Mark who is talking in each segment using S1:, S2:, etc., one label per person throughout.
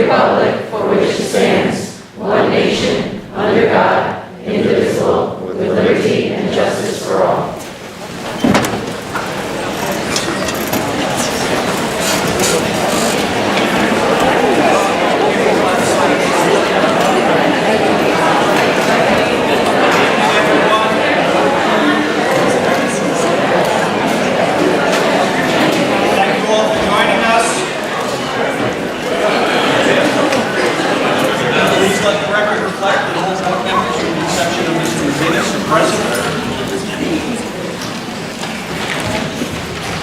S1: republic for which it stands, one nation, under God, indivisible, with liberty and justice for all.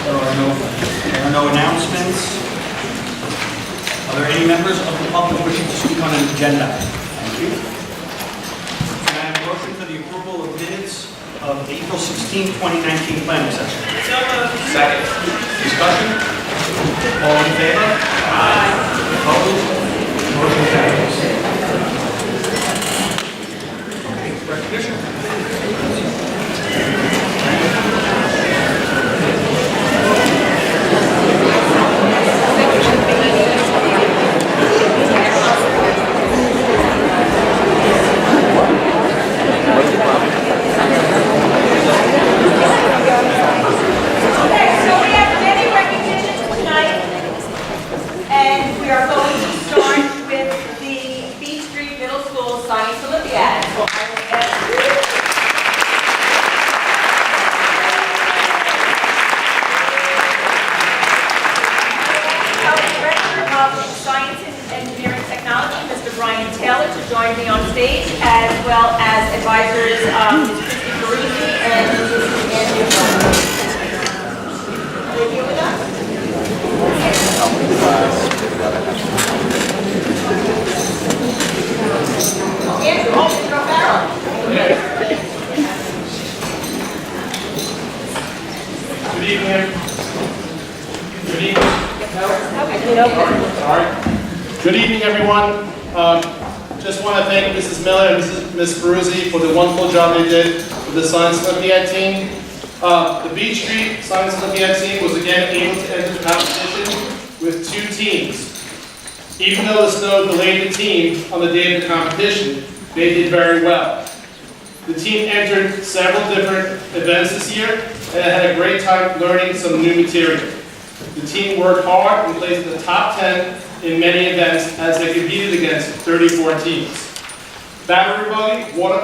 S2: There are no announcements. Are there any members of the public wishing to speak on an agenda? Thank you. Can I have a motion for the approval of minutes of April 16, 2019 planning session? Second. Discussion? All in favor? Aye. Opposed? Motion carries. Recognition.
S3: To join me on stage, as well as advisors Ms. Peruzzi and Mrs. Andrew. Are they here with us? Andrew, Mr. O'Farrell.
S4: Good evening. Good evening.
S3: Okay.
S4: Good evening, everyone. Just want to thank Mrs. Miller and Ms. Peruzzi for the wonderful job they did with the Science Olympiad team. The Beach Street Science Olympiad team was again able to enter the competition with 2 teams. Even though the snow delayed the team on the day of the competition, they did very well. The team entered several different events this year and had a great time learning some new material. The team worked hard and placed in the top 10 in many events as they competed against 34 teams. Battery buggy, water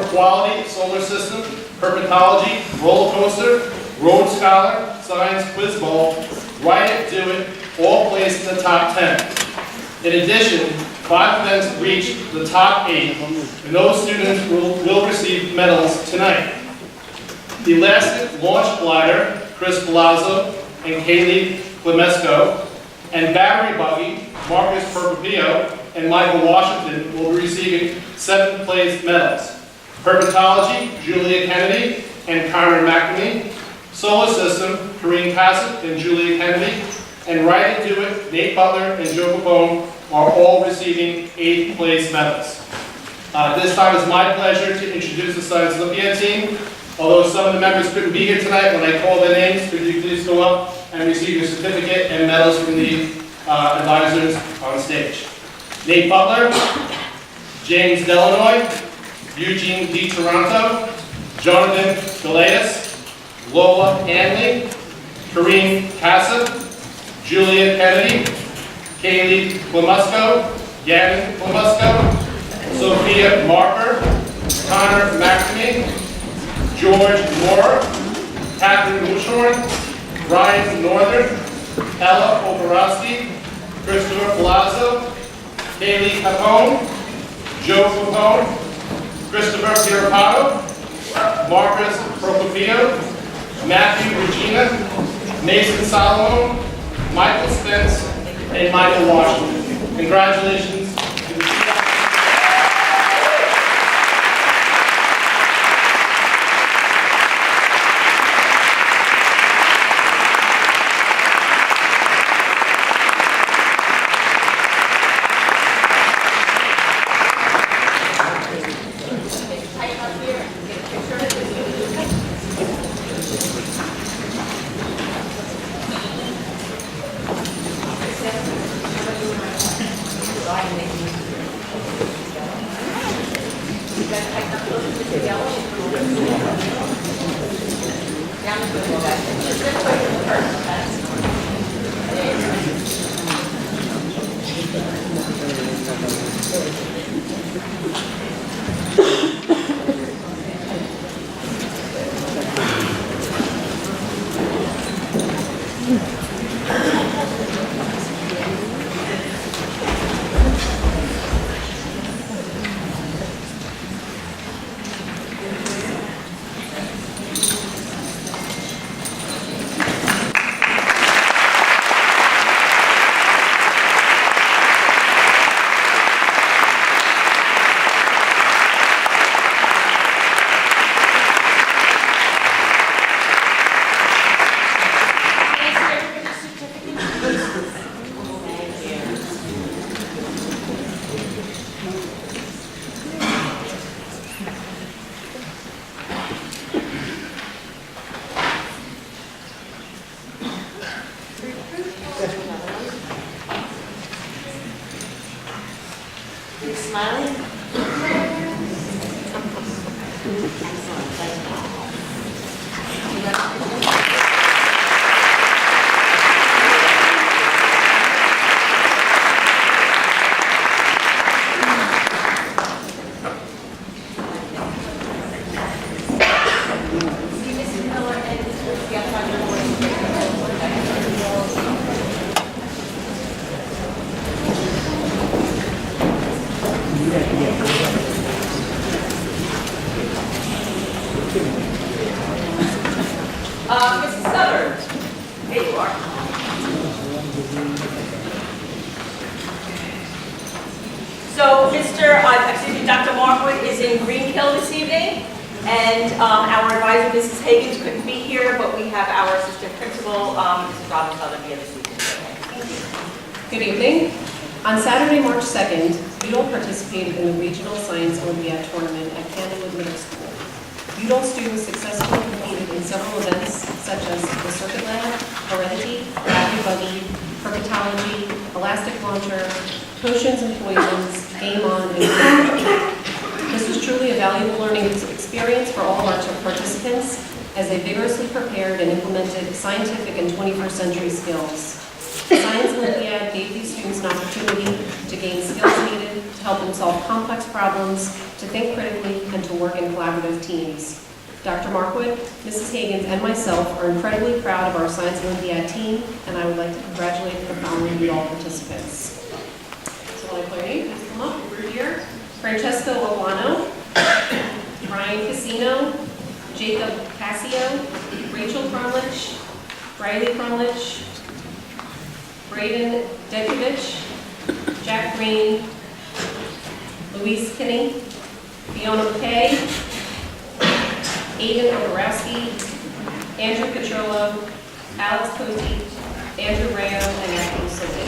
S4: quality, solar system, herpetology, roller coaster, road scholar, science quiz bowl, write it, do it, all placed in the top 10. In addition, 5 events reached the top 8, and those students will receive medals tonight. The elastic launch glider, Chris Palazzo and Kaylee Clemesco, and battery buggy, Marcus Perpepio and Michael Washington will be receiving 7th place medals. Herpetology, Julia Kennedy and Connor McNamee. Solar System, Corinne Cassett and Julia Kennedy. And Write It, Do It, Nate Butler and Joe Capone are all receiving 8th place medals. This time it's my pleasure to introduce the Science Olympiad team. Although some of the members couldn't be here tonight, when I call their names, could you please go up and receive your certificate and medals from the advisors on stage. Nate Butler, James Delanoy, Eugene D. Toronto, Jonathan Galeas, Lola Hanley, Kareem Cassett, Julia Kennedy, Kaylee Clemusco, Gavin Clemusco, Sophia Marker, Connor McNamee, George Moore, Catherine Mushorn, Ryan Northern, Ella Oborowski, Christopher Palazzo, Kaylee Capone, Joe Capone, Christopher Pierpato, Marcus Procopio, Matthew Regina, Mason Solomon, Michael Spence, and Michael Washington. Congratulations.
S3: Mrs. Southern, there you are. So Dr. Markwood is in Greenhill this evening, and our advisor, Mrs. Higgins, couldn't be here, but we have our assistant principal, Mrs. Robin Southern, here this evening. Thank you.
S5: Good evening. On Saturday, March 2nd, Udall participated in the Regional Science Olympiad Tournament at Candlewood Middle School. Udall students successfully competed in several events such as the Circuit Lab, Heredity, Gravity Buggy, Herpetology, Elastic Launcher, Potions and Poisons, Game On, and Game. This was truly a valuable learning experience for all our participants as they vigorously prepared and implemented scientific and 21st century skills. The Science Olympiad gave these students an opportunity to gain skills needed to help them solve complex problems, to think critically, and to work in collaborative teams. Dr. Markwood, Mrs. Higgins, and myself are incredibly proud of our Science Olympiad team, and I would like to congratulate the following Udall participants. So while I call your name, please come up over here. Francesco Olano, Brian Casino, Jacob Cassio, Rachel Crumlich, Riley Crumlich, Braden Dedkovich, Jack Green, Louise Kinney, Fiona McKay, Aiden Oborowski, Andrew Petrolo, Alex Cote, Andrew Rayo, and Matthew Silly.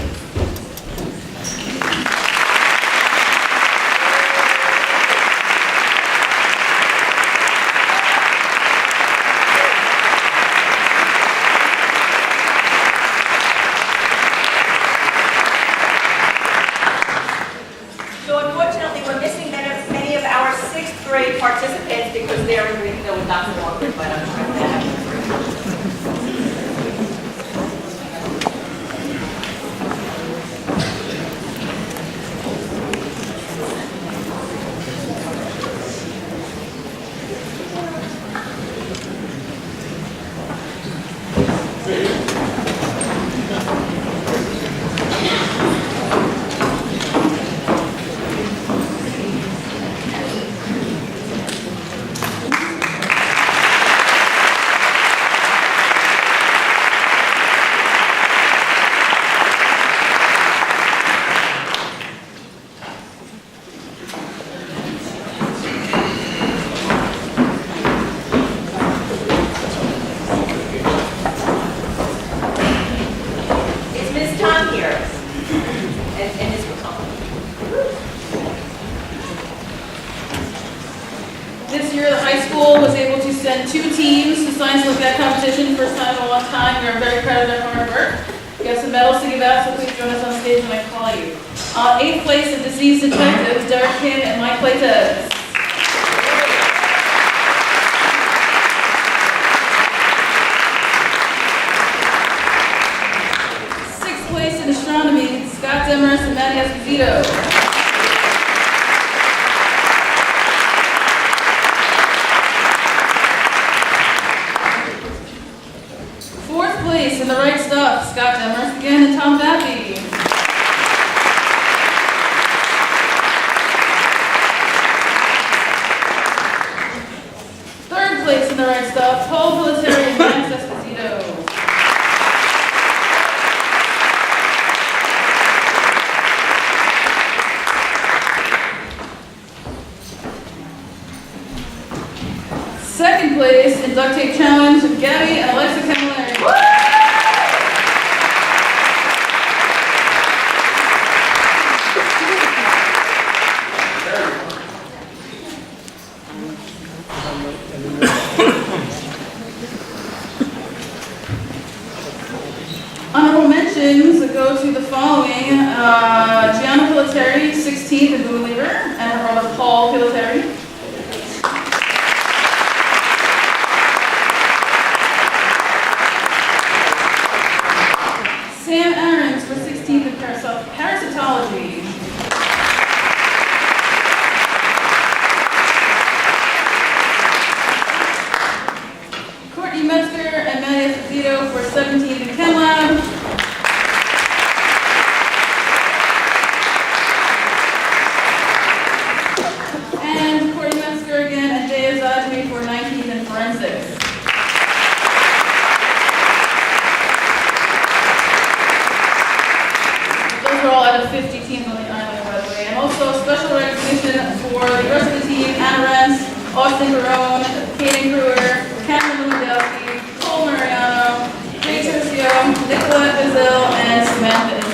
S3: So unfortunately, we're missing many of our 6th grade participants because they're in Greenhill with Dr. Markwood, but I'm sure that happens.
S6: This year, the high school was able to send 2 teams to Science Olympiad competition, first time in a long time. We are very proud of their hard work. We have some medals to give out, so please join us on stage when I call you. 8th place in disease detectives, Derek Kim and Mike Clayton. 6th place in astronomy, Scott Demers and Maddie Esposito. 4th place in the right stuff, Scott Demers again and Tom Bappy. 3rd place in the right stuff, Paul Military and Max Esposito. 2nd place in duct tape challenge, Gabby and Alexa Camilleri. 'Honorable mentions go to the following: Gianna Pilateri, 16th in Boone Lever, and her brother Paul Pilateri. Sam Aarons for 16th in parasitology. Courtney Metzger and Maddie Esposito for 17th in Chem Lab. And Courtney Metzger again and Jay Azadmi for 19th in forensics. overall out of 50 teams on the island, by the way. And also special recognition for the rest of the team, Anna Rentz, Austin Barone, Kaden Brewer, Cameron Lewandowski, Cole Mariano, Jay Tercio, Nicolette Bazil, and Samantha Ismail.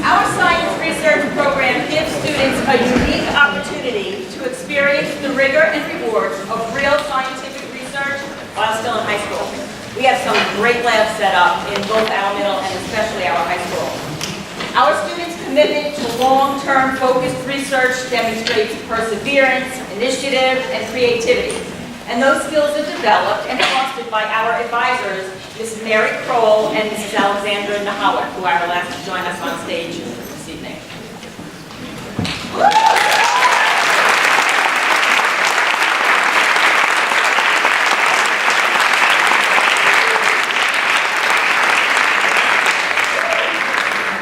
S3: Our science research program gives students a unique opportunity to experience the rigor and rewards of real scientific research while still in high school. We have some great labs set up in both our middle and especially our high school. Our students' commitment to long-term focused research demonstrates perseverance, initiative, and creativity. And those skills are developed and fostered by our advisors, Mrs. Mary Kroll and Mrs. Alexandra Nahawick, who are allowed to join us on stage this evening.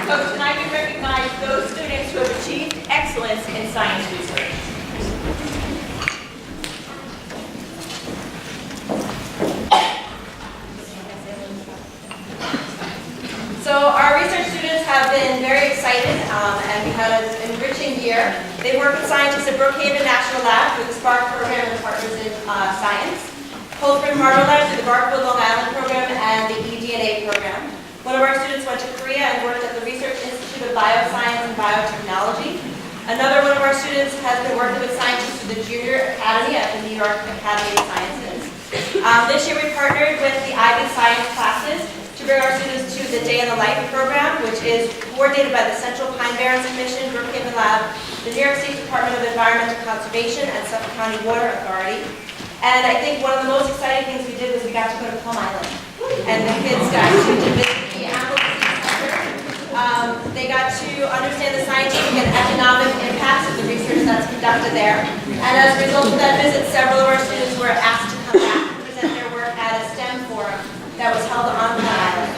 S3: So tonight we recognize those students who have achieved excellence in science research. So our research students have been very excited, and we had an enriching year. They work with scientists at Brookhaven National Lab through the SPARK program and Partners in Science, Colburn Harbor Lab through the Barkwood Long Island program and the eDNA program. One of our students went to Korea and worked at the Research Institute of Bioscience and Biotechnology. Another one of our students has been working with scientists through the Junior Academy at the New York Academy of Sciences. This year we partnered with the Ivy Science classes to bring our students to the Day in the Life program, which is coordinated by the Central Pine Barrens Commission, Brookhaven Lab, the New York State Department of Environmental Conservation, and Suffolk County Water Authority. And I think one of the most exciting things we did was we got to go to Plum Island. And the kids got to visit the Appleseed Center. They got to understand the scientific and economic impacts of the research that's conducted there. And as a result of that visit, several of our students were asked to come back and present their work at a STEM forum that was held on Plum Island.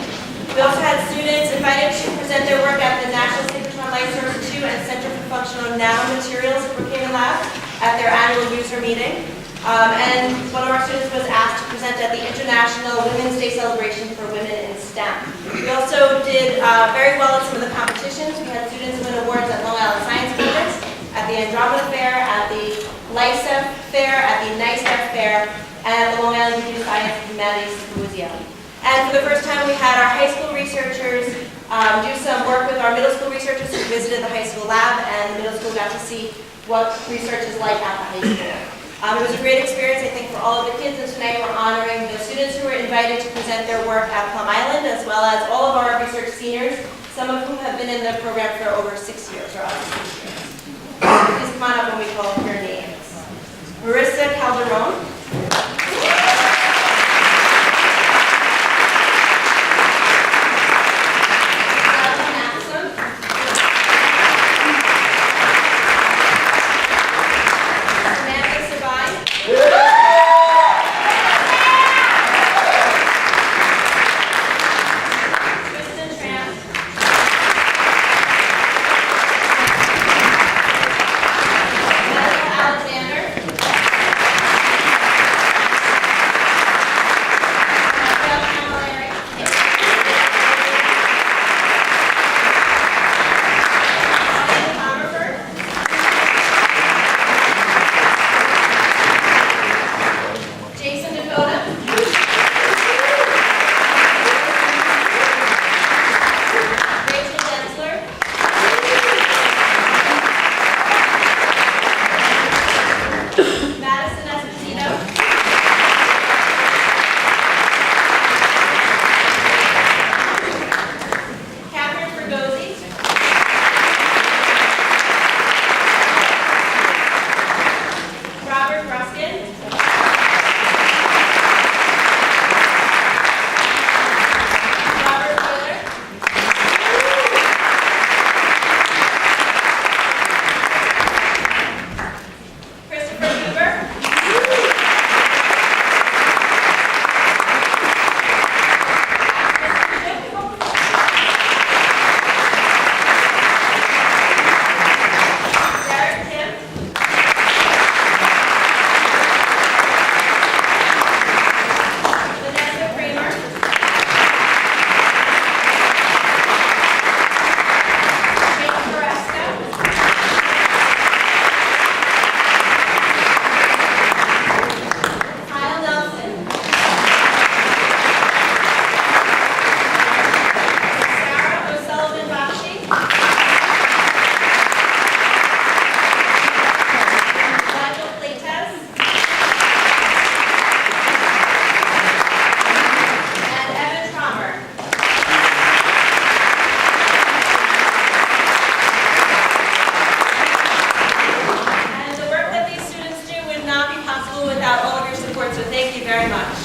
S3: We also had students invited to present their work at the National Synchrotron Light Source 2 and Center for Functional Nanomaterials at Brookhaven Lab at their annual user meeting. And one of our students was asked to present at the International Women's Day celebration for women in STEM. We also did very well at some of the competitions. We had students win awards at Long Island Science Conference, at the Andromeda Fair, at the LICEF Fair, at the NICEF Fair, and at the Long Island Community Science and Humanities Symposium. And for the first time, we had our high school researchers do some work with our middle school researchers who visited the high school lab, and the middle school got to see what research is like at the high school. It was a great experience, I think, for all of the kids, and tonight we're honoring the students who were invited to present their work at Plum Island, as well as all of our research seniors, some of whom have been in the program for over 6 years, or up to 6 years. Please come on up when we call your names. Marissa Calderon. you very much.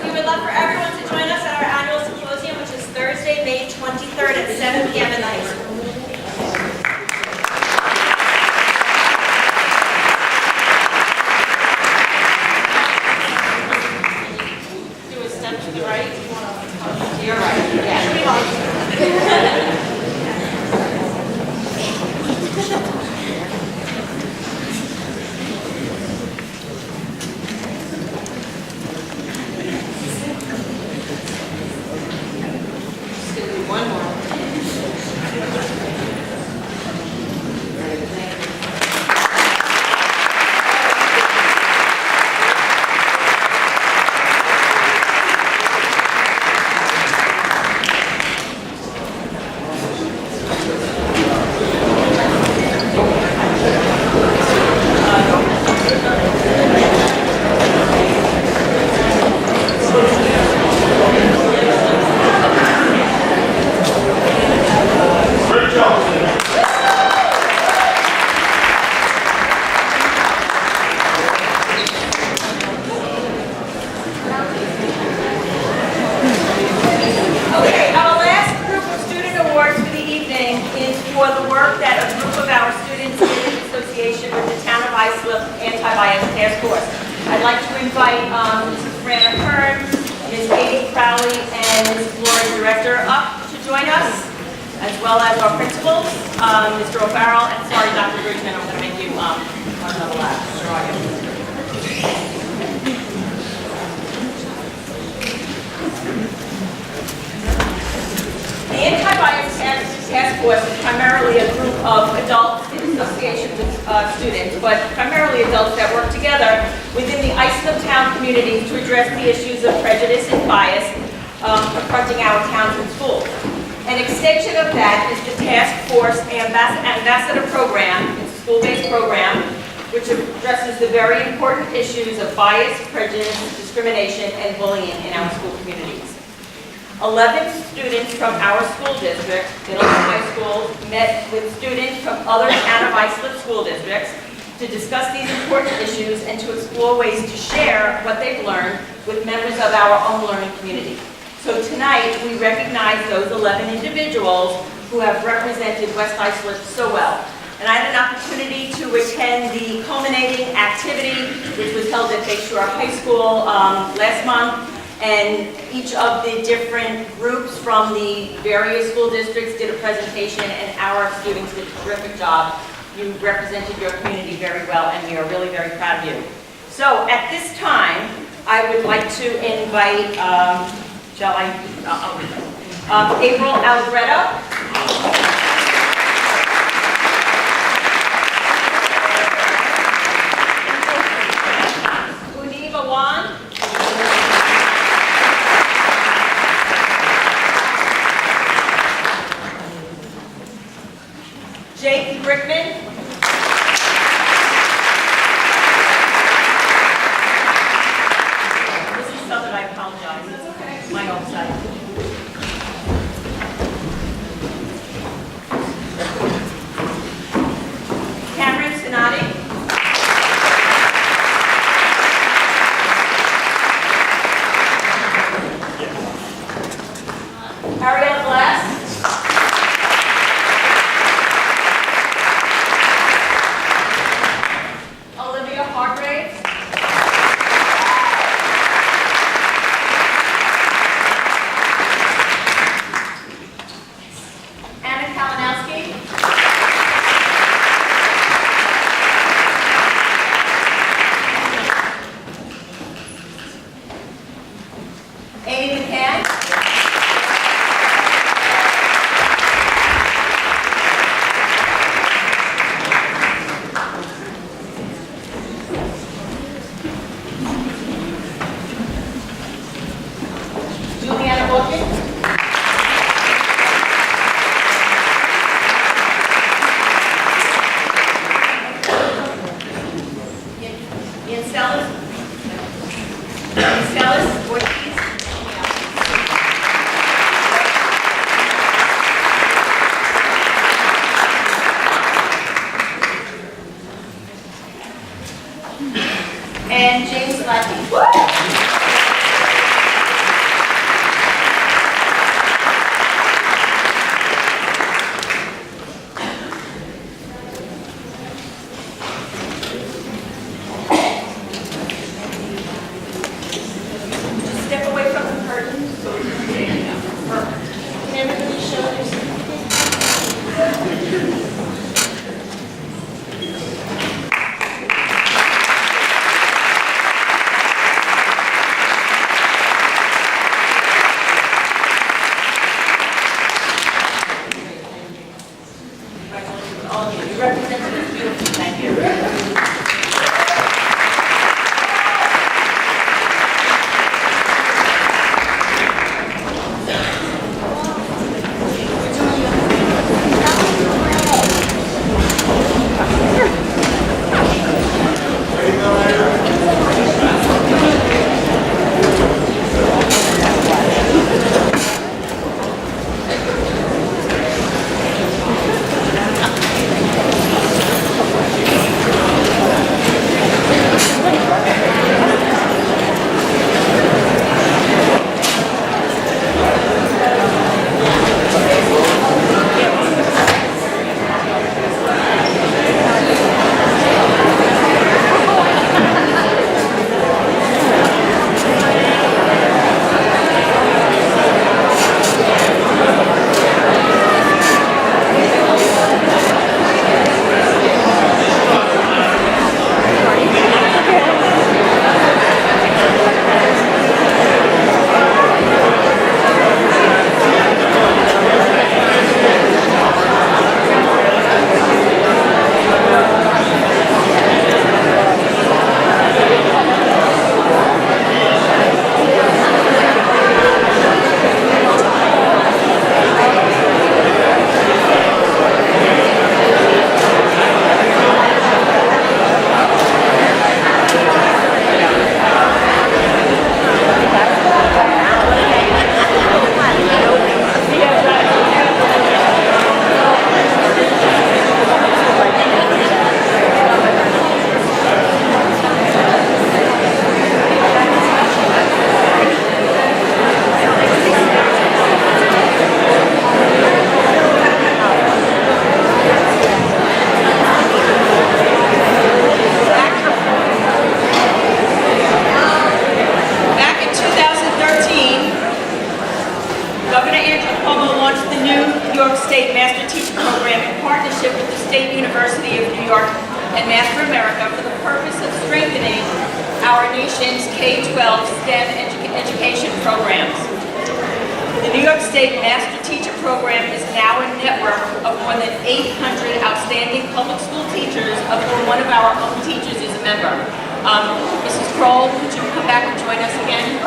S3: We would love for everyone to join us at our annual symposium, which is Thursday, May 23rd at 7 p.m. in the high school. Do a step to the right. To your right. Yeah. Just gonna do one more. Okay, our last group of student awards for the evening is for the work that a group of our students did in association with the Town of Islip Anti-Bias Task Force. I'd like to invite Mrs. Brana Kern, Ms. Katie Crowley, and Ms. Laura Director up to join us, as well as our principals, Mr. O'Farrell, and sorry, Dr. Bridgman, I'm going to make you run another lap. Mr. Argan. The Anti-Bias Task Force is primarily a group of adults in association with students, but primarily adults that work together within the Islip town community to address the issues of prejudice and bias confronting our towns and schools. An extension of that is the Task Force Ambassador Program. It's a school-based program which addresses the very important issues of bias, prejudice, discrimination, and bullying in our school communities. 11 students from our school district, middle and high school, met with students from other Town of Islip school districts to discuss these important issues and to explore ways to share what they've learned with members of our own learning community. So tonight, we recognize those 11 individuals who have represented West Islip so well. And I had an opportunity to attend the culminating activity, which was held at Bayshore High School last month. And each of the different groups from the various school districts did a presentation, and our students did a terrific job. You represented your community very well, and we are really very proud of you. So at this time, I would like to invite, April Allegretto. Univa Wan. Jake Brickman. This is Southern, I apologize. That's okay. My own side. Cameron Sinati. Ariel Glass.
S6: Slacky.
S3: Step away from the curtain.
S6: Can everybody show their certificate?
S3: Congratulations, all of you. You represented us beautifully. Thank you. State University of New York and Master America for the purpose of strengthening our nation's K-12 STEM education programs. The New York State Master Teacher Program is now a network of more than 800 outstanding public school teachers, of whom one of our own teachers is a member. Mrs. Kroll, could you come back and join us again?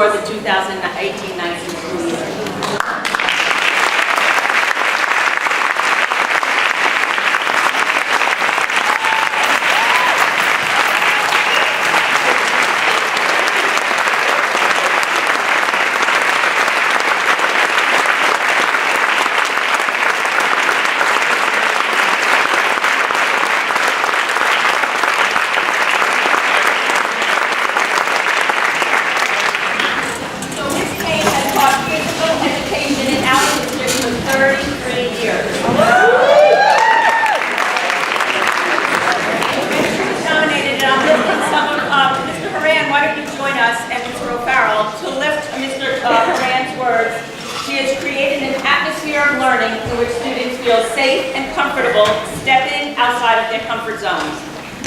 S3: for the 2018-19 school year. So Ms. Kane has taught physical education in our district for 33 years. Mr. nominated, and I'm lifting some of, Mr. Horan, why don't you join us and Mr. O'Farrell to lift Mr. Horan's words. She has created an atmosphere of learning in which students feel safe and comfortable stepping outside of their comfort zones.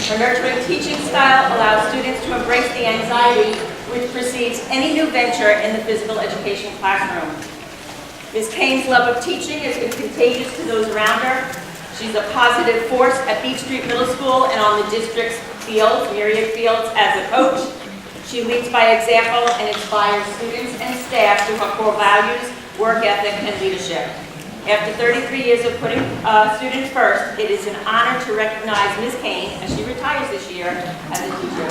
S3: Her nurturing teaching style allows students to embrace the anxiety which precedes any new venture in the physical education classroom. Ms. Kane's love of teaching has been contagious to those around her. She's a positive force at Beach Street Middle School and on the district's fields, myriad fields, as a coach. She leads by example and inspires students and staff through her core values, work ethic, and leadership. After 33 years of putting students first, it is an honor to recognize Ms. Kane as she retires this year as a teacher.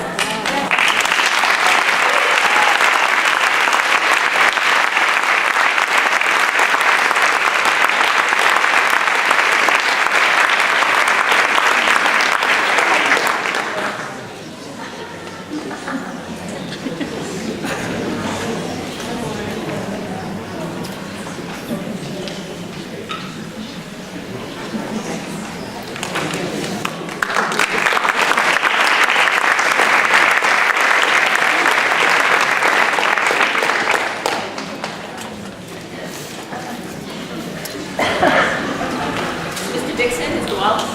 S3: Mr. Dixon, Mr. Wallace.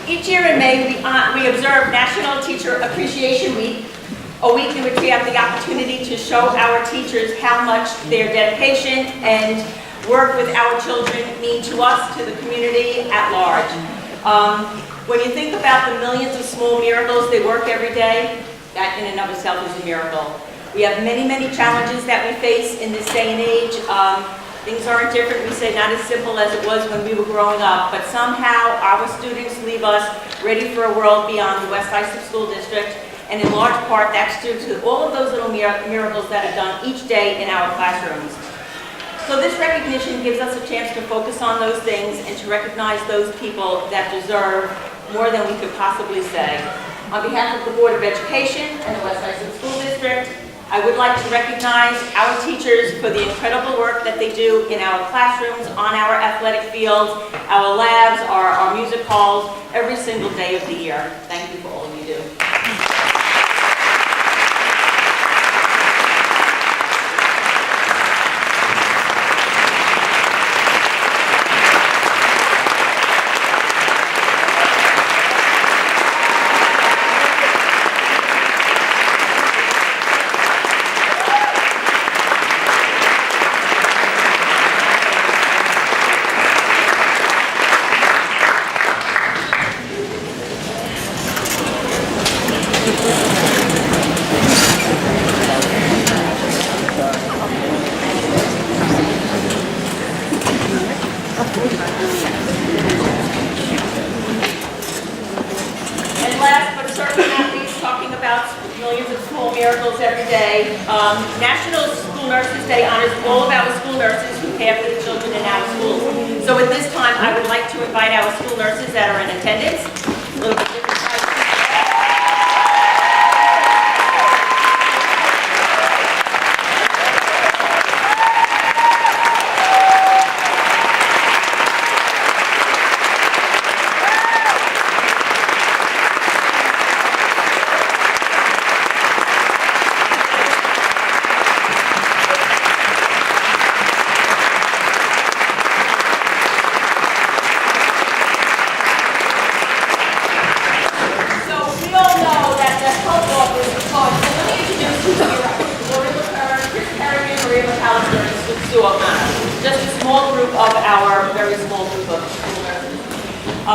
S3: Each year in May, we observe National Teacher Appreciation Week, a week in which we have the opportunity to show our teachers how much their dedication and work with our children mean to us, to the community at large. When you think about the millions of small miracles they work every day, that in and of itself is a miracle. We have many, many challenges that we face in this day and age. Things aren't different, we say not as simple as it was when we were growing up, but somehow our students leave us ready for a world beyond the West Islip School District, and in large part that's due to all of those little miracles that are done each day in our classrooms. So this recognition gives us a chance to focus on those things and to recognize those people that deserve more than we could possibly say. On behalf of the Board of Education and the West Islip School District, I would like to recognize our teachers for the incredible work that they do in our classrooms, on our athletic fields, our labs, our music halls, every single day of the year. Thank you for all you do. And last but certainly not least, talking about millions of small miracles every day, National School Nurses Day honors all of our school nurses who care for the children in our schools. So at this time, I would like to invite our school nurses that are in attendance. A little bit different size.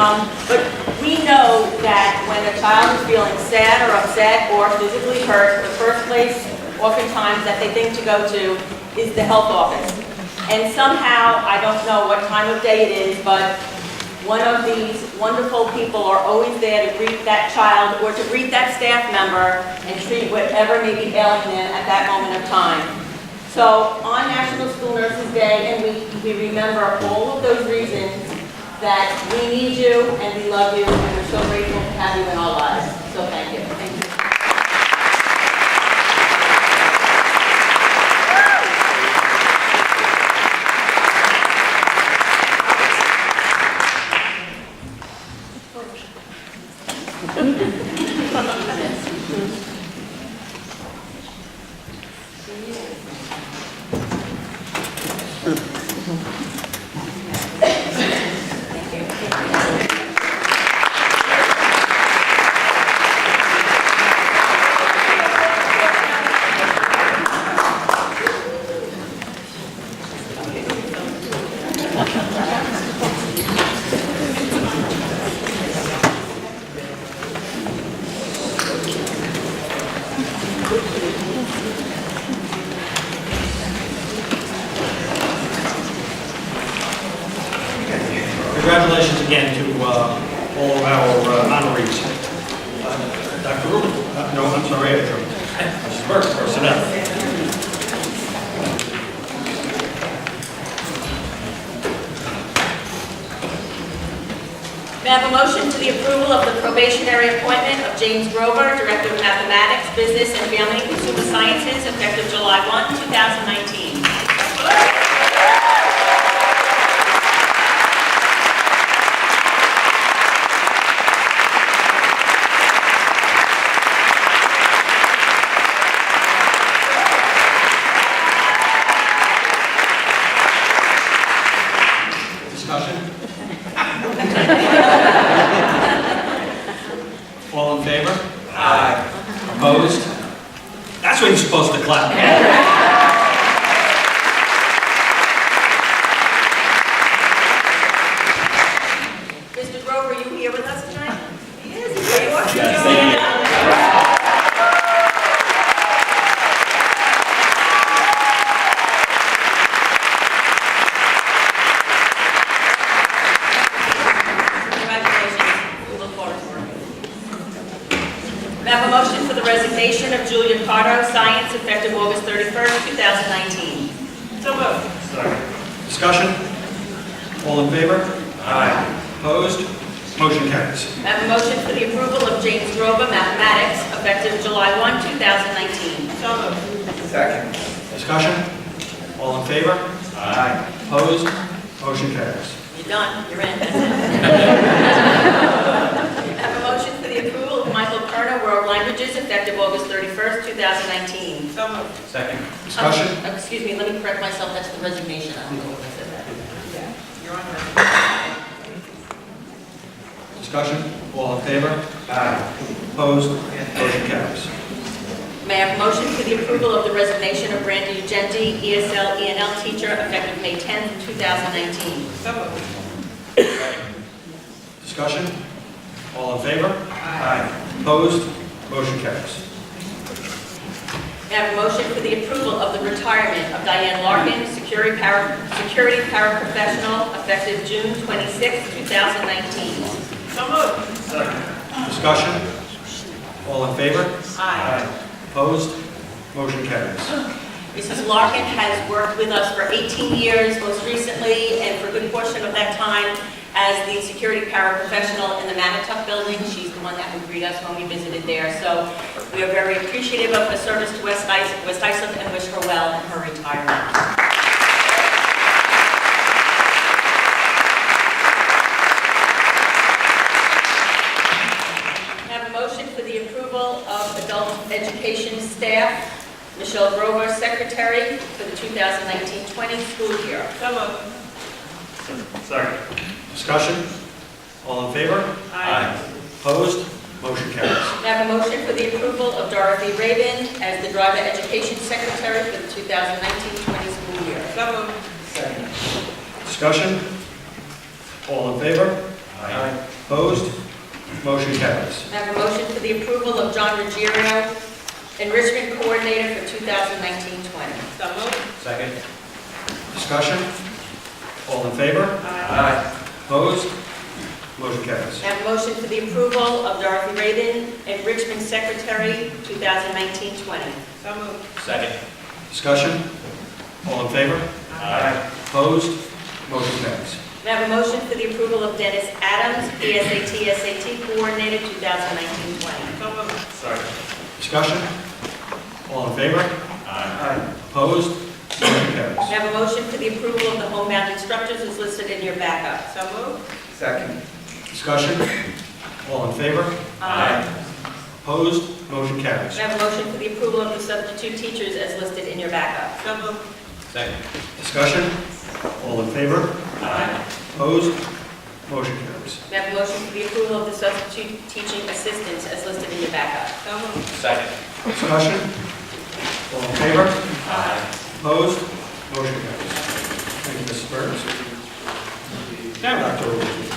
S3: But we know that when a child is feeling sad or upset or physically hurt, the first place oftentimes that they think to go to is the health office. And somehow, I don't know what time of day it is, but one of these wonderful people are always there to greet that child or to greet that staff member and treat whatever may be ailing them at that moment of time. So on National School Nurses Day, and we remember all of those reasons that we need you and we love you and we're so grateful to have you in our lives. So thank you. Thank you.
S2: Congratulations again to all of our honorees. Dr. Rubin, no, I'm sorry, Mrs. Burke, personnel.
S3: May I have a motion to the approval of the probationary appointment of James Grover, Director of Mathematics, Business, and Family and Consumer Sciences, effective July 1, 2019.
S2: Discussion? All in favor? Aye. Opposed? That's when you're supposed to clap.
S3: Mr. Grover, are you here with us tonight? He is. There you are. May I have a motion for the resignation of Julia Pardo, Science, effective August 31st, 2019? So moved.
S2: Discussion? All in favor? Aye. Opposed? Motion carries.
S3: May I have a motion for the approval of James Grover, Mathematics, effective July 1, 2019? So moved.
S1: Second.
S2: Discussion? All in favor? Aye. Opposed? Motion carries.
S3: You're done. You're in. I have a motion for the approval of Michael Kerner, World Languages, effective August 31st, 2019. So moved.
S2: Second. Discussion?
S3: Excuse me, let me correct myself. That's the resignation. I don't know what I said that. You're on.
S2: Discussion? All in favor? Aye. Opposed? Motion carries.
S3: May I have a motion for the approval of the resignation of Brandy Ugenti, ESL ENL teacher, effective May 10th, 2019? So moved.
S2: Discussion? All in favor? Aye. Opposed? Motion carries.
S3: May I have a motion for the approval of the retirement of Diane Larkin, security paraprofessional, effective June 26th, 2019? So moved.
S2: Discussion? All in favor?
S3: Aye.
S2: Opposed? Motion carries.
S3: Mrs. Larkin has worked with us for 18 years, most recently, and for a good portion of that time, as the security paraprofessional in the Manituck building. She's the one that would greet us when we visited there. So we are very appreciative of her service to West Islip and wish her well in her retirement. I have a motion for the approval of adult education staff. Michelle Grover, Secretary, for the 2019-20 school year. So moved.
S2: Second. Discussion? All in favor? Aye. Opposed? Motion carries.
S3: May I have a motion for the approval of Dorothy Rabin as the Driver Education Secretary for the 2019-20 school year. So moved.
S2: Discussion? All in favor? Aye. Opposed? Motion carries.
S3: I have a motion for the approval of John Ruggiero, Enrichment Coordinator for 2019-20. So moved.
S2: Second. Discussion? All in favor?
S1: Aye.
S2: Opposed? Motion carries.
S3: I have a motion for the approval of Dorothy Raden, Enrichment Secretary, 2019-20. So moved.
S1: Second.
S2: Discussion? All in favor?
S1: Aye.
S2: Opposed? Motion carries.
S3: I have a motion for the approval of Dennis Adams, PSAT SAT Coordinator, 2019-20. So moved.
S1: Second.
S2: Discussion? All in favor?
S1: Aye.
S2: Opposed? Motion carries.
S3: I have a motion for the approval of the homebound instructors as listed in your backup. So moved.
S1: Second.
S2: Discussion? All in favor?
S1: Aye.
S2: Opposed? Motion carries.
S3: I have a motion for the approval of the substitute teachers as listed in your backup. So moved.
S1: Second.
S2: Discussion? All in favor?
S1: Aye.
S2: Opposed? Motion carries.
S3: I have a motion for the approval of the substitute teaching assistants as listed in your backup. So moved.
S1: Second.
S2: Discussion? All in favor?
S1: Aye.
S2: Opposed? Motion carries. Thank you, Mrs. Burns. Now, Dr. Rogers.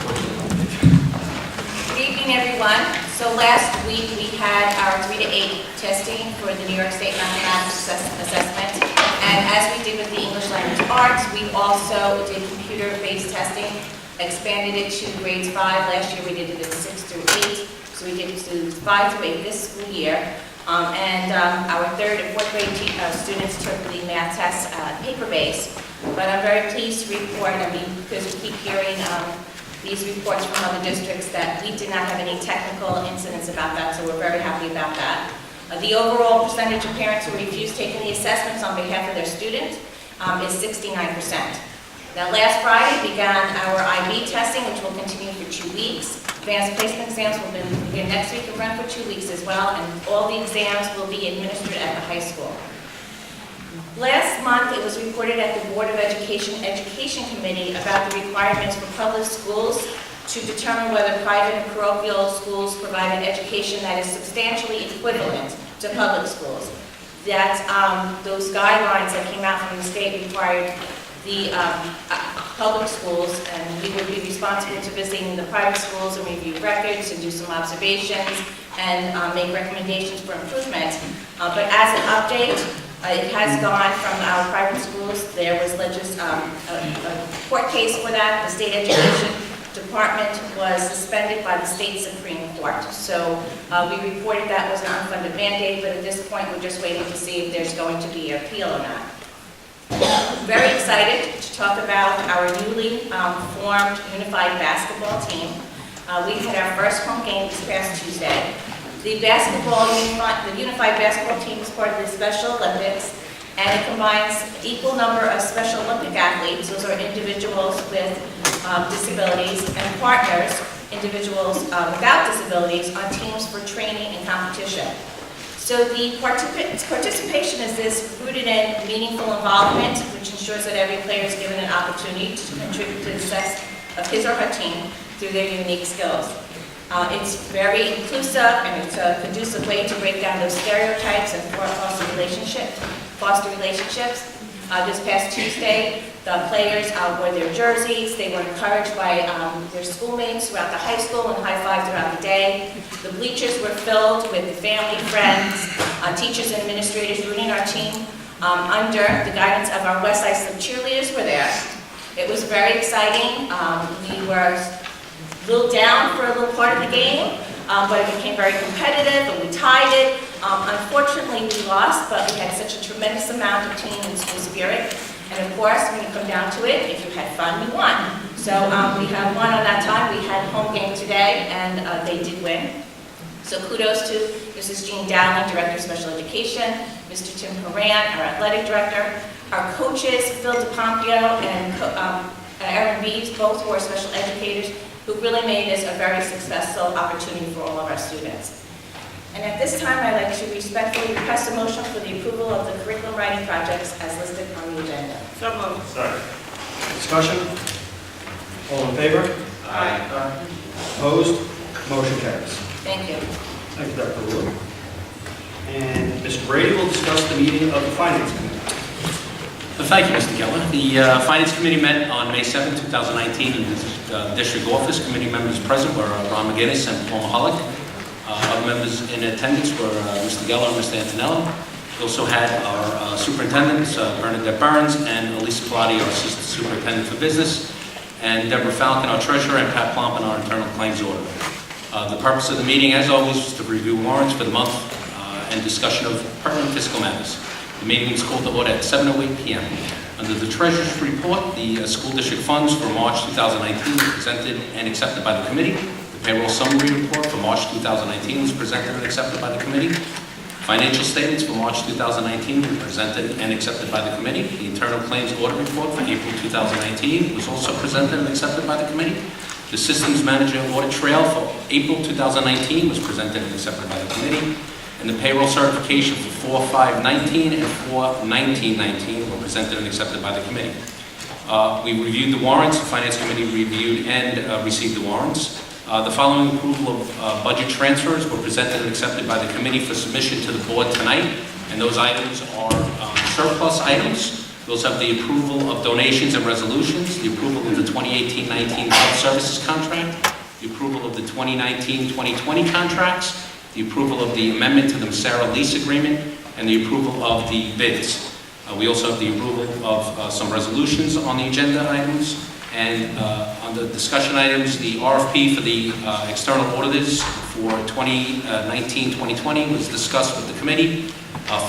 S7: Good evening, everyone. So last week, we had our 3 to 8 testing for the New York State Mathematics Assessment. And as we did with the English Language Arts, we also did computer-based testing, expanded it to grades 5. Last year, we did it in 6 through 8. So we did it to 5 through 8 this school year. Our 3rd and 4th grade students took the math test paper-based. But I'm very pleased to report, because we keep hearing these reports from other districts, that we did not have any technical incidents about that, so we're very happy about that. The overall percentage of parents who refused taking the assessments on behalf of their student is 69%. Now, last Friday began our IB testing, which will continue for 2 weeks. Advanced placement exams will begin next week and run for 2 weeks as well, and all the exams will be administered at the high school. Last month, it was reported at the Board of Education Committee about the requirements for public schools to determine whether private and parochial schools provide an education that is substantially equivalent to public schools. That those guidelines that came out from the state required the public schools, and we would be responsible to visiting the private schools and review records and do some observations and make recommendations for improvement. But as an update, it has gone from our private schools. There was a court case for that. The state education department was suspended by the state Supreme Court. So we reported that was an unfunded mandate, but at this point we're just waiting to see if there's going to be an appeal or not. Very excited to talk about our newly formed unified basketball team. We had our first home game this past Tuesday. The unified basketball team is part of the Special Olympics, and it combines equal number of Special Olympic athletes. Those are individuals with disabilities, and partners, individuals without disabilities, on teams for training and competition. So the participation is rooted in meaningful involvement, which ensures that every player is given an opportunity to contribute to the success of his or her team through their unique skills. It's very inclusive, and it's a conducive way to break down those stereotypes and foster relationships. This past Tuesday, the players wore their jerseys. They were encouraged by their schoolmates throughout the high school and high-fived throughout the day. The bleachers were filled with the family, friends, teachers, and administrators rooting our team under the guidance of our West Islip cheerleaders were there. It was very exciting. We were a little down for a little part of the game, but it became very competitive, and we tied it. Unfortunately, we lost, but we had such a tremendous amount of team and school spirit. And of course, when you come down to it, if you had fun, you won. So we had won on that time. We had home game today, and they did win. So kudos to Mrs. Jean Dowling, Director of Special Education, Mr. Tim Horan, our Athletic Director, our coaches, Phil DePompio and Aaron Reeves, both who are special educators, who really made this a very successful opportunity for all of our students. And at this time, I'd like to respectfully request a motion for the approval of the curriculum writing projects as listed on the agenda.
S3: So moved.
S1: Second.
S2: Discussion? All in favor?
S1: Aye.
S2: Opposed? Motion carries.
S7: Thank you.
S2: Thank you, Dr. Wu. And Mr. Brady will discuss the meeting of the Finance Committee.
S8: Thank you, Mr. Geller. The Finance Committee met on May 7, 2019 in the district office. Committee members present were Ron McGinnis and Paul Mahalik. Other members in attendance were Mr. Geller and Mr. Antonello. We also had our superintendents, Bernadette Burns and Elisa Pilati, our assistant superintendent for business, and Deborah Falcon, our treasurer, and Pat Plompin, our internal claims auditor. The purpose of the meeting, as always, was to review warrants for the month and discussion of pertinent fiscal matters. The meeting was called to order at 7:08 p.m. Under the Treasurer's Report, the school district funds for March 2019 were presented and accepted by the committee. The payroll summary report for March 2019 was presented and accepted by the committee. Financial statements for March 2019 were presented and accepted by the committee. The internal claims audit report for April 2019 was also presented and accepted by the committee. The systems manager audit trail for April 2019 was presented and accepted by the committee. And the payroll certification for 4/5/19 and 4/19/19 were presented and accepted by the committee. We reviewed the warrants. The Finance Committee reviewed and received the warrants. The following approval of budget transfers were presented and accepted by the committee for submission to the board tonight. And those items are surplus items. We also have the approval of donations and resolutions, the approval of the 2018-19 health services contract, the approval of the 2019-2020 contracts, the approval of the amendment to the Massara lease agreement, and the approval of the bids. We also have the approval of some resolutions on the agenda items, and on the discussion items, the RFP for the external auditors for 2019-2020 was discussed with the committee.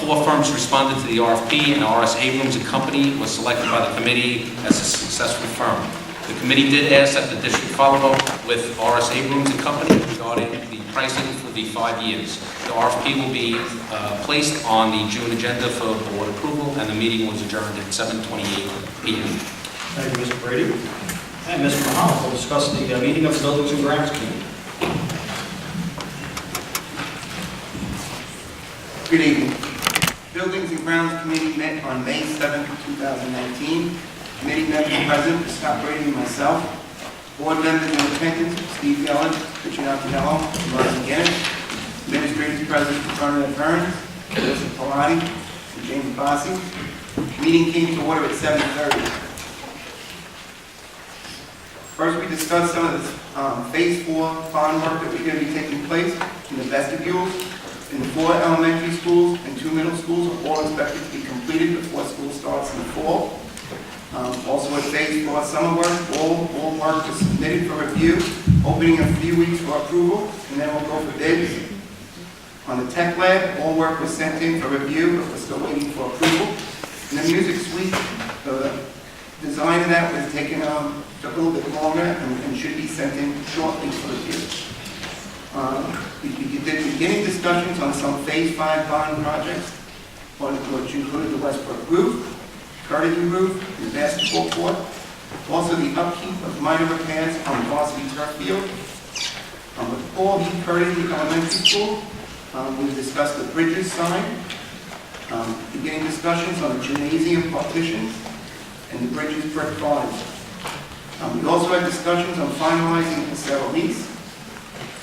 S8: 4 firms responded to the RFP, and R.S. Abrams and Company was selected by the committee as a successful firm. The committee did ask that the district follow up with R.S. Abrams and Company regarding the pricing for the 5 years. The RFP will be placed on the June agenda for board approval, and the meeting was adjourned at 7:28 p.m.
S2: Thank you, Mr. Brady. And Mr. Mahal will discuss the meeting of the Buildings and Grounds Committee.
S9: Good evening. Buildings and Grounds Committee met on May 7, 2019. Committee members present, Scott Brady and myself. Board members in attendance, Steve Geller, Richard Antonello, and Ron McGinnis. Administrators present, Bernadette Burns, Elisa Pilati, and James Bossi. Meeting came to order at 7:30. First, we discussed some of the Phase 4 bond work that we're going to be taking place in the vestibules. In the 4 elementary schools and 2 middle schools are all expected to be completed before school starts in the fall. Also at Phase 4 summer work, all work was submitted for review, opening in a few weeks for approval, and then we'll go for bids. On the tech lab, all work was sent in for review, but we're still waiting for approval. And the music suite, the design of that was taken took a little bit longer and should be sent in shortly for review. We did beginning discussions on some Phase 5 bond projects, which included the Westbrook roof, Cardigan roof, and the basketball court. Also the upkeep of minor repairs on the varsity turf field. With Paul E. Cardigan Elementary School, we discussed the bridges sign, beginning discussions on the gymnasium partitions, and the bridges brick bodies. We also had discussions on finalizing the Sarah lease.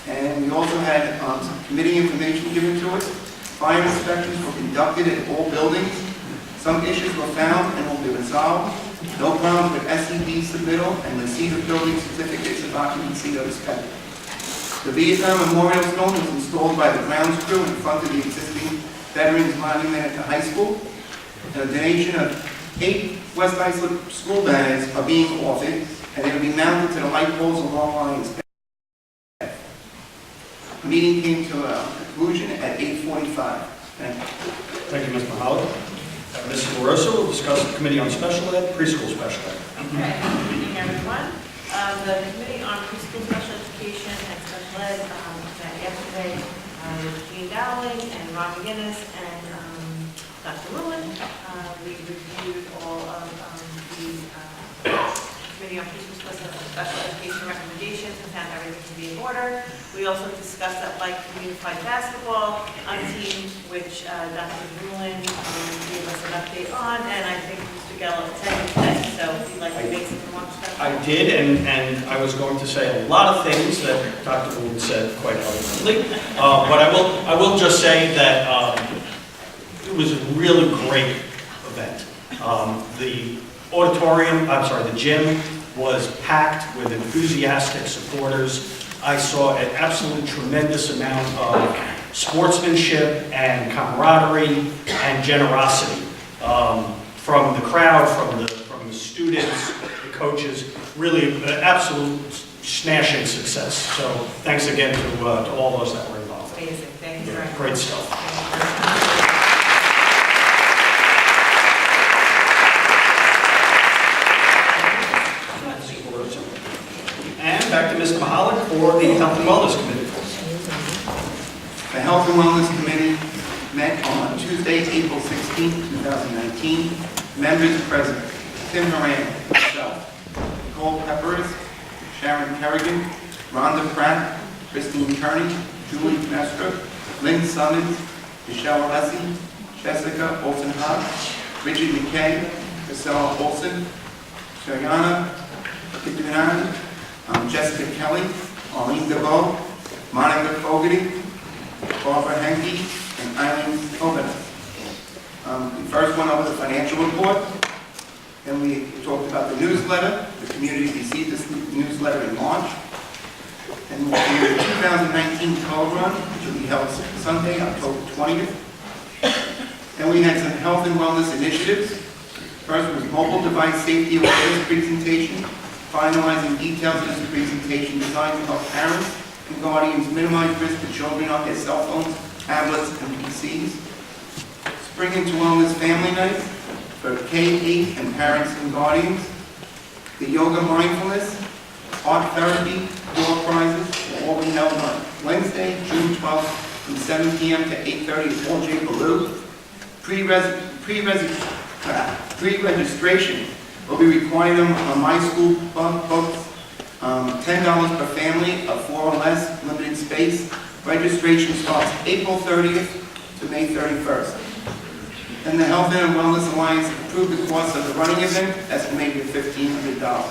S9: And we also had some committee information given to us. Fire inspections were conducted at all buildings. Some issues were found and will be resolved. No problems with SED submittal and receipt of building certificates of occupancy that was kept. The Vietnam Memorial Stone was installed by the grounds crew in front of the existing Veterans Monument at the high school. And a donation of 8 West Islip school banners are being offered, and they will be mounted to the light poles along lines. The meeting came to a conclusion at 8:45. Thank you.
S2: Thank you, Mr. Mahalik. Mrs. LaRosa will discuss the Committee on Special Ed, Preschool Special Ed.
S10: Okay, good evening, everyone. The Committee on Preschool Special Education and Special Ed met yesterday with Jean Dowling and Ron McGinnis and Dr. Lewin. We reviewed all of the Committee on Preschool Special Education recommendations and found everything to be in order. We also discussed that unified basketball team, which Dr. Lewin gave us an update on, and I think Mr. Geller attended today, so if you'd like to make some remarks about that.
S2: I did, and I was going to say a lot of things that Dr. Lewin said quite eloquently, but I will just say that it was a really great event. The the gym was packed with enthusiastic supporters. I saw an absolute tremendous amount of sportsmanship and camaraderie and generosity from the crowd, from the students, the coaches. Really, an absolute smashing success. So thanks again to all those that were involved.
S10: Amazing, thank you very much.
S2: Great stuff. And back to Mr. Mahalik for the Health and Wellness Committee.
S9: The Health and Wellness Committee met on Tuesday, April 16, 2019. Members present: Tim Moran, myself, Nicole Peppers, Sharon Kerrigan, Rhonda Pratt, Christine Kearney, Julie Mestra, Lynn Summons, Michelle Alessi, Jessica Olsen-Hodge, Richard McKay, Priscilla Olsen, Shayana Kitinan, Jessica Kelly, Arlene DeVoe, Monica Fogarty, Barbara Henke, and Eileen Obenas. We first went over the financial report. Then we talked about the newsletter. The community received this newsletter in March. And we'll do the 2019 Code Run, which will be held Sunday, October 20th. And we had some health and wellness initiatives. First was mobile device safety awareness presentation, finalizing details of this presentation designed to help parents and guardians minimize risk to children on their cell phones, tablets, and PCs. Spring into Wellness Family Night for K-8 and parents and guardians. The yoga mindfulness, art therapy, door prizes will all be held on Wednesday, June 12th from 7 p.m. to 8:30 at Paul J. Ballou. Pre-registration will be required on My School books. $10 per family of 4 or less, limited space. Registration starts April 30th to May 31st. And the Health and Wellness Alliance approved the cost of the running event, estimated at $1,500.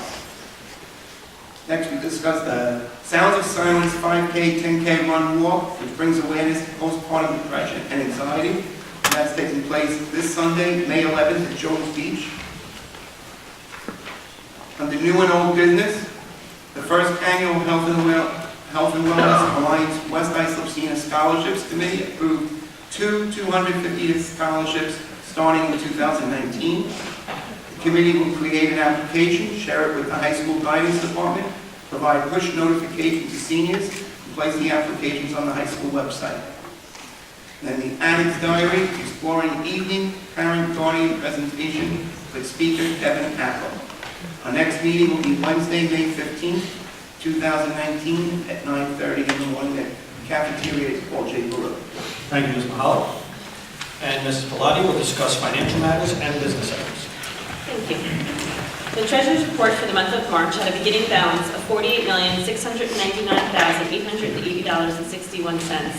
S9: Next, we discussed the Sounds of Silence 5K, 10K run walk, which brings awareness to postpartum depression and anxiety. And that's taking place this Sunday, May 11th at Jones Beach. Under new and old business, the first annual Health and Wellness Alliance West Islip Senior Scholarships Committee approved 2 $250 scholarships starting in 2019. The committee will create an application, share it with the high school guidance department, provide push notifications to seniors, and place the applications on the high school website. Then the Annex Diary, exploring evening parent-guardian presentation with speaker Kevin Apple. Our next meeting will be Wednesday, May 15th, 2019 at 9:30 in the morning at cafeteria at Paul J. Ballou.
S2: Thank you, Ms. Mahalik. And Mrs. Pilati will discuss financial matters and business items.
S11: Thank you. The Treasurer's report for the month of March had a beginning balance of $48,699,880.61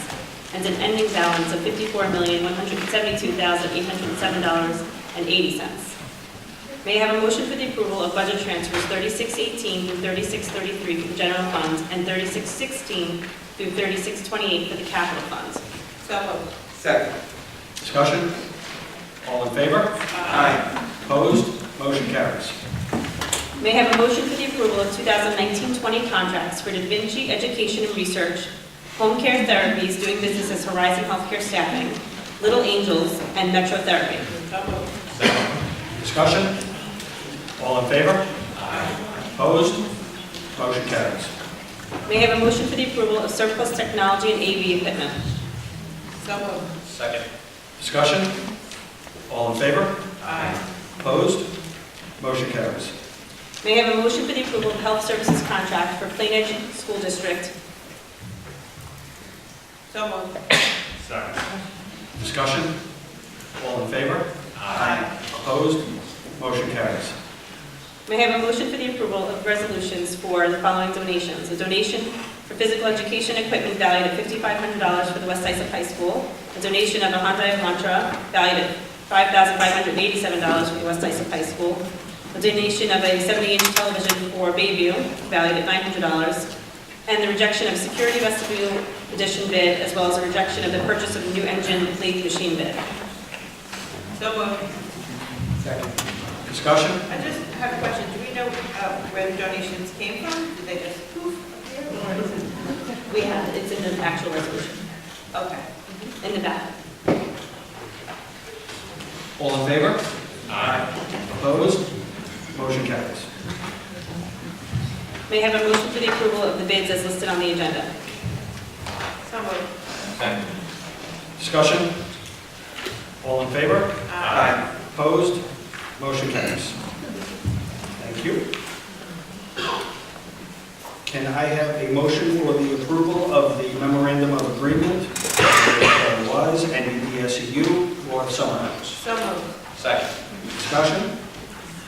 S11: and an ending balance of $54,172,807.80. May I have a motion for the approval of budget transfers 3618 through 3633 for the general fund and 3616 through 3628 for the capital fund?
S10: So moved.
S9: Second.
S2: Discussion? All in favor?
S9: Aye.
S2: Opposed? Motion carries.
S11: May I have a motion for the approval of 2019-20 contracts for Da Vinci Education and Research, Home Care Therapies, doing business as Horizon Healthcare Staffing, Little Angels, and Metro Therapy?
S10: So moved.
S2: Discussion? All in favor? Aye. Opposed? Motion carries.
S11: May I have a motion for the approval of surplus technology and AV equipment?
S10: So moved.
S2: Second. Discussion? All in favor?
S10: Aye.
S2: Opposed? Motion carries.
S11: May I have a motion for the approval of health services contract for Plain Edge School District?
S10: So moved.
S2: Second. Discussion? All in favor?
S9: Aye.
S2: Opposed? Motion carries.
S11: May I have a motion for the approval of resolutions for the following donations? A donation for physical education equipment valued at $5,500 for the West Islip High School. A donation of a Hyundai Elantra valued at $5,587 for the West Islip High School. A donation of a 70-inch television for Bayview valued at $900. And the rejection of security vestibule edition bid, as well as a rejection of the purchase of a new engine lathe machine bid.
S10: So moved.
S2: Discussion?
S10: I just have a question. Do we know where the donations came from? Did they just poof appear, or is it?
S11: We have, it's in the actual resolution,
S10: Okay.
S11: in the back.
S2: All in favor? Aye. Opposed? Motion carries.
S11: May I have a motion for the approval of the bids as listed on the agenda?
S10: So moved.
S2: Discussion? All in favor?
S10: Aye.
S2: Opposed? Motion carries. Thank you. Can I have a motion for the approval of the memorandum of agreement with WISE and EDSEU for summer house?
S10: So moved.
S2: Second. Discussion?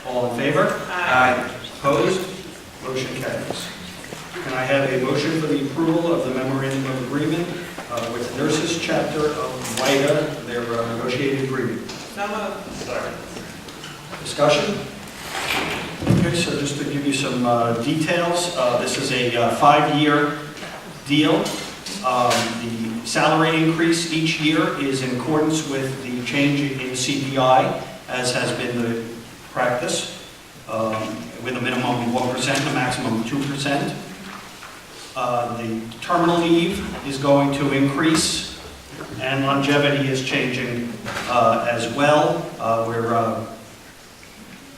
S2: All in favor?
S10: Aye.
S2: Opposed? Motion carries. Can I have a motion for the approval of the memorandum of agreement with the nurses chapter of WIDA, their negotiated agreement?
S10: So moved.
S2: Discussion? Okay, so just to give you some details, this is a 5-year deal. The salary increase each year is in accordance with the change in CPI, as has been the practice, with a minimum of 1% and a maximum of 2%. The terminal leave is going to increase, and longevity is changing as well, where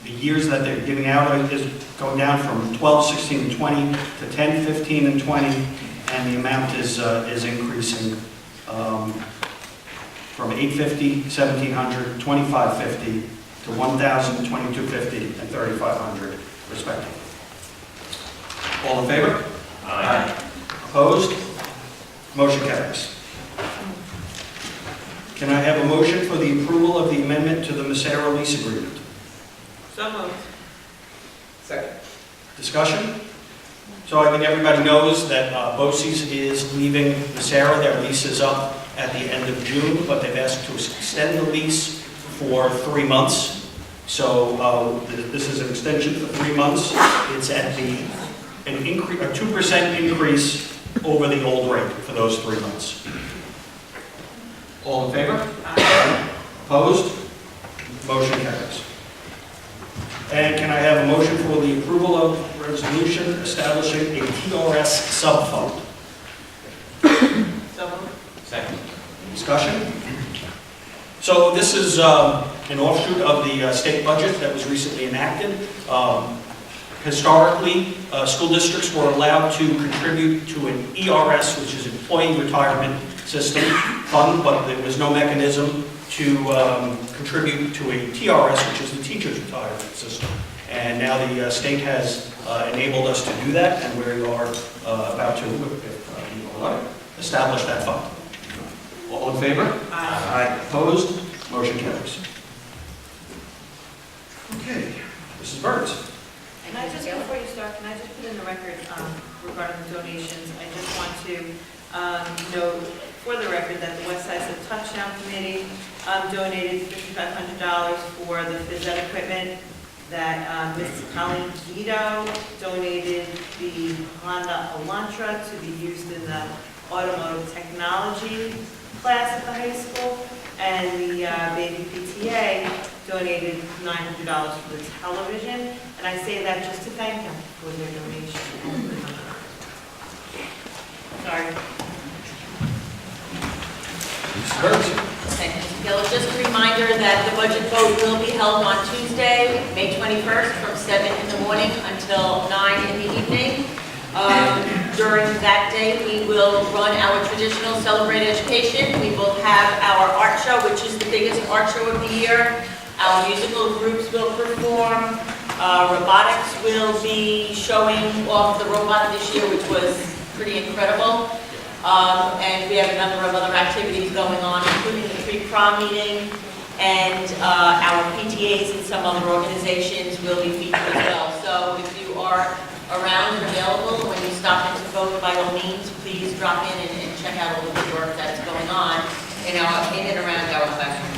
S2: the years that they're giving out is going down from 12, 16, and 20 to 10, 15, and 20, and the amount is increasing from $850, $1,700, $2,550 to $1,000, $2,250, and $3,500, respectively. All in favor? Aye. Opposed? Motion carries. Can I have a motion for the approval of the amendment to the Massaro lease agreement?
S10: So moved.
S2: Discussion? So I think everybody knows that BOCES is leaving Massaro. Their lease is up at the end of June, but they've asked to extend the lease for 3 months. So this is an extension for 3 months. It's at a 2% increase over the old rate for those 3 months. All in favor?
S10: Aye.
S2: Opposed? Motion carries. And can I have a motion for the approval of resolution establishing a TRS sub-fund?
S10: So moved.
S2: Discussion? So this is an offshoot of the state budget that was recently enacted. Historically, school districts were allowed to contribute to an ERS, which is Employee Retirement System Fund, but there was no mechanism to contribute to a TRS, which is the Teachers Retirement System. And now the state has enabled us to do that, and we are about to establish that fund. All in favor?
S10: Aye.
S2: Opposed? Motion carries. Okay, Mrs. Burns.
S10: Can I just, before you start, can I just put in the record regarding the donations? I just want to note for the record that the West Islip Touchdown Committee donated $5,500 for the phys ed equipment, that Ms. Colleen Guido donated the Honda Elantra to be used in the automotive technology class at the high school, and the Baby PTA donated $900 for the television, and I say that just to thank them for their donation. Sorry.
S2: Mrs. Burns.
S3: Thank you, Mr. Gill. Just a reminder that the budget vote will be held on Tuesday, May 21st, from 7 in the morning until 9 in the evening. During that day, we will run our traditional Celebrate Education. We will have our art show, which is the biggest art show of the year. Our musical groups will perform. Robotics will be showing off the robot this year, which was pretty incredible. And we have a number of other activities going on, including the pre-prom meeting, and our PTAs and some other organizations will be featured as well. So if you are around and available, when you stop in to vote, by all means, please drop in and check out all the good work that's going on in and around our classroom.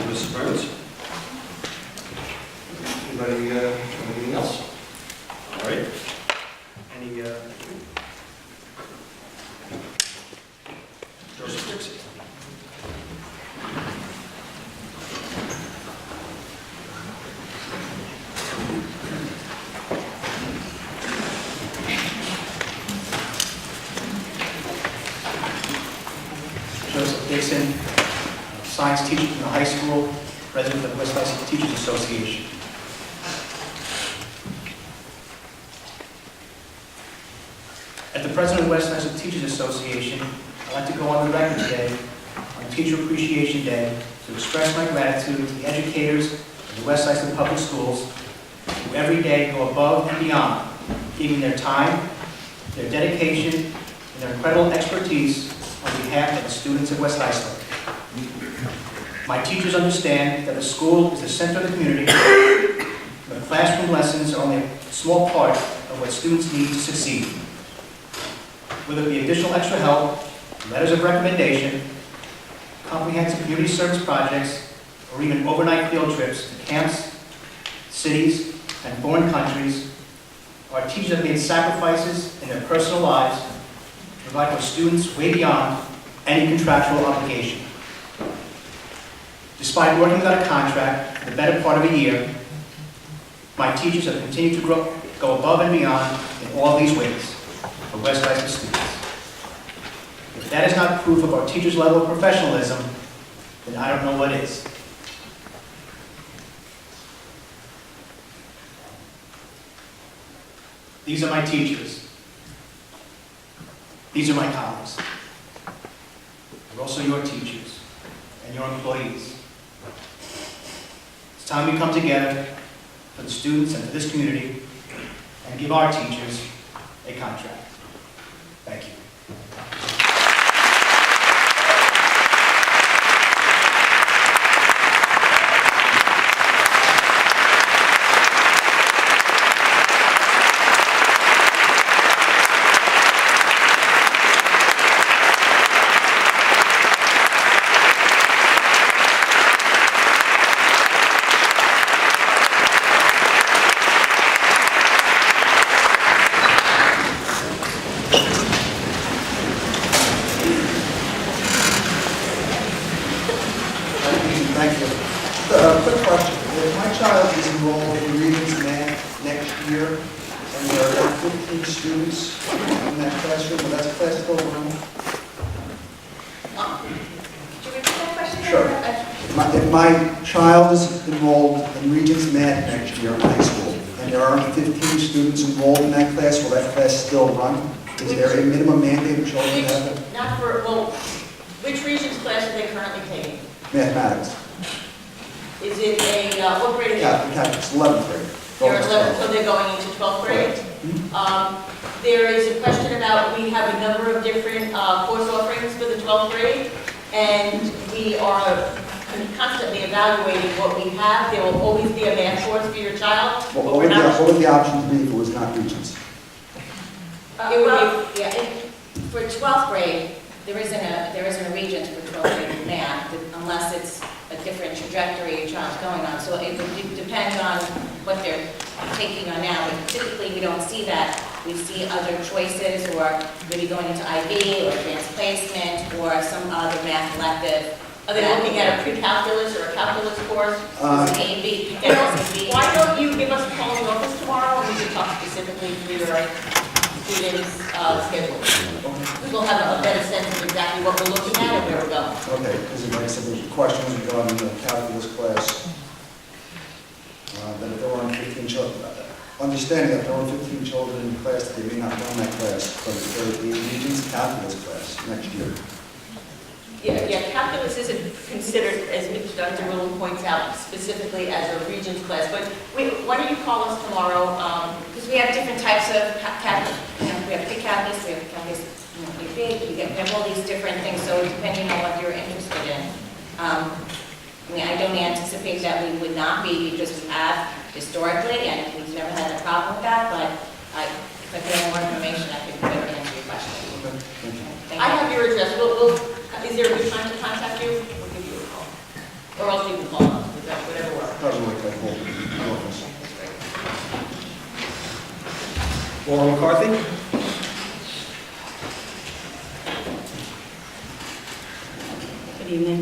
S2: Mrs. Burns. Anybody, anything else? All right. Any, Joseph Dixie.
S12: Dixon, science teacher from the high school, president of the West Islip Teachers Association. As the president of the West Islip Teachers Association, I'd like to go on the record today, on Teacher Appreciation Day, to express my gratitude to the educators of the West Islip Public Schools who every day go above and beyond, giving their time, their dedication, and their incredible expertise on behalf of the students of West Islip. My teachers understand that the school is the center of the community, but classroom lessons are only a small part of what students need to succeed. Whether it be additional extra help, letters of recommendation, comprehensive community service projects, or even overnight field trips to camps, cities, and foreign countries, our teachers have made sacrifices in their personal lives to provide for students way beyond any contractual obligation. Despite working without a contract for the better part of a year, my teachers have continued to go above and beyond in all these ways for West Islip students. If that is not proof of our teachers' level of professionalism, then I don't know what is. These are my teachers. These are my colleagues. They're also your teachers and your employees. It's time we come together for the students and for this community and give our teachers a contract. Thank you.
S13: Thank you. Quick question. If my child is enrolled in Regents Math next year, and there are 15 students in that classroom, will that class still run?
S7: Do you repeat that question?
S13: Sure. If my child is enrolled in Regents Math next year in high school, and there are 15 students enrolled in that class, will that class still run? Is there a minimum mandate of children to have it?
S3: Not for, well, which Regents class are they currently taking?
S13: Mathematics.
S3: Is it what grade are they?
S13: It's 11th grade.
S3: They're 11, so they're going into 12th grade? There is a question about, we have a number of different course offerings for the 12th grade, and we are constantly evaluating what we have. There will always be a math course for your child, but
S13: What
S3: we're not.
S13: would the options be if it was not Regents?
S3: It would be,
S7: Yeah, for 12th grade, there isn't a Regents for 12th grade math, unless it's a different trajectory your child's going on. So it would depend on what they're taking on now, but typically we don't see that. We see other choices, or maybe going into IB, or advanced placement, or some other math elective.
S3: Are they looking at a pre-calculus or a calculus course?
S7: AB,
S3: You know, why don't you give us a call in the office tomorrow, and we can talk specifically through your students' schedule. We will have a better sense of exactly what we're looking at and where we're going.
S13: Okay, because like I said, there's questions regarding the calculus class. That if there were 15 children, understanding that there were 15 children in the class, that they may not run that class, but there will be a Regents calculus class next year.
S3: Yeah, calculus isn't considered, as Dr. Rowland points out, specifically as a Regents class, but why don't you call us tomorrow?
S7: Because we have different types of calculus, we have pre-calculus, we have calculus, we have all these different things, so depending on what you're interested in. I don't anticipate that we would not be, because we have historically, and we've never had a problem with that, but if I get more information, I could better answer your question. Thank you.
S3: I have your address. Is there a good time to contact you? We'll give you a call. Or else you can call us, whatever works.
S13: Doesn't look like whole office.
S2: Laura McCarthy?
S14: Good evening.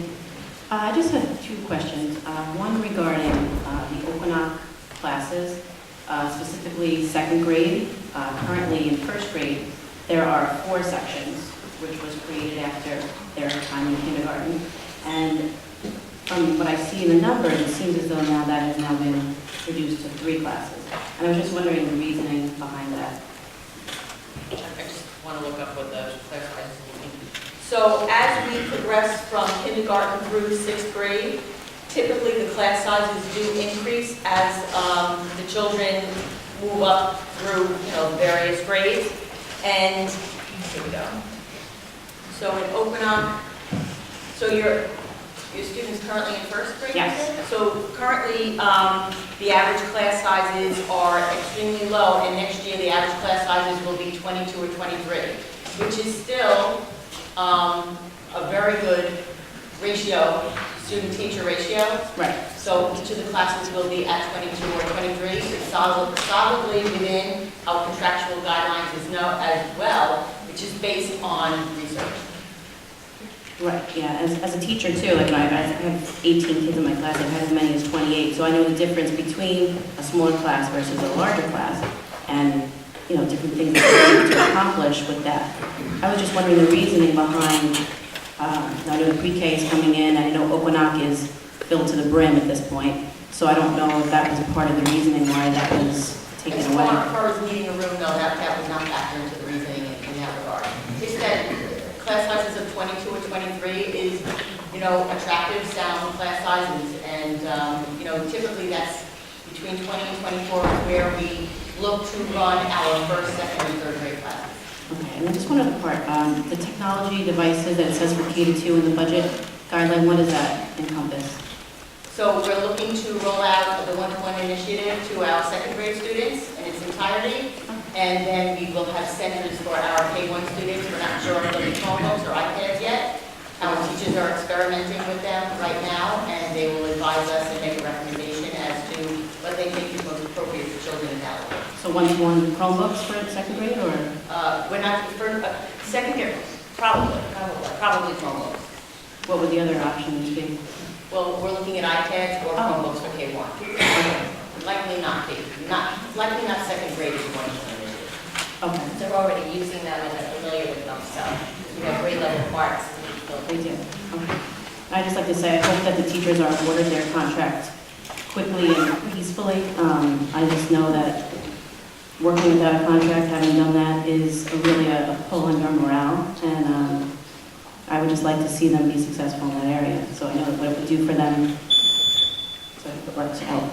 S14: I just have two questions. One regarding the Okonoc classes, specifically second grade. Currently in first grade, there are 4 sections. which was created after their time in kindergarten. And from what I see in the numbers, it seems as though now that has now been reduced to 3 classes. And I was just wondering the reasoning behind that.
S3: I just want to look up what the class sizes mean. So as we progress from kindergarten through 6th grade, typically the class sizes do increase as the children move up through, various grades. And here we go. So in Oakland, so your students currently in 1st grade?
S14: Yes.
S3: you said? So currently, the average class sizes are extremely low, and next year the average class sizes will be 22 or 23, which is still a very good ratio, student-teacher ratio.
S14: Right.
S3: So each of the classes will be at 22 or 23, it's solidly within our contractual guidelines as well, which is based on research.
S14: Right, yeah, as a teacher too, like I have 18 kids in my class, I've had as many as 28, so I know the difference between a smaller class versus a larger class, and, different things that we need to accomplish with that. I was just wondering the reasoning behind, I know the pre-K is coming in, and I know Oakland is filled to the brim at this point, so I don't know if that was part of the reasoning why that was taken away.
S3: As far as needing a room, no, that was not factored into the reasoning in that regard. It's that class sizes of 22 or 23 is, attractive, sound class sizes, and, typically that's between 20 and 24 is where we look to run our 1st, 2nd, and 3rd grade classes.
S14: Okay, and then just one other part, the technology devices that it says for K-2 in the budget guideline, what does that encompass?
S3: So we're looking to roll out the one-to-one initiative to our 2nd grade students in its entirety, and then we will have centers for our K-1 students. We're not sure if they'll be Chromebooks or iPads yet. Our teachers are experimenting with them right now, and they will advise us and make a recommendation as to what they think is most appropriate for children in that way.
S14: So one-to-one Chromebooks for 2nd grade, or?
S3: We're not, for 2nd grade, probably Chromebooks.
S14: What would the other options be?
S3: Well, we're looking at iPads or Chromebooks for K-1. Likely not likely not 2nd grade is one of them.
S14: Okay.
S3: They're already using them and they're familiar with them, so we have grade level requirements.
S14: They do, okay. I'd just like to say, I hope that the teachers are awarded their contract quickly and peacefully. I just know that working without a contract, having done that, is really a pull on your morale, and I would just like to see them be successful in that area, so I know what it would do for them, so it works out.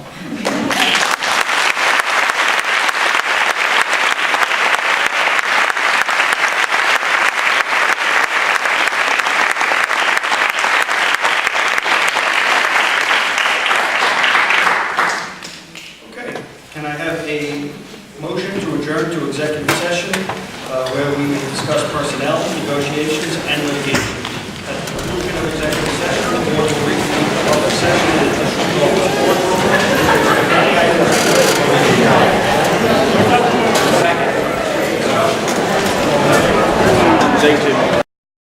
S2: Can I have a motion to adjourn to executive session where we discuss personnel, negotiations, and litigation?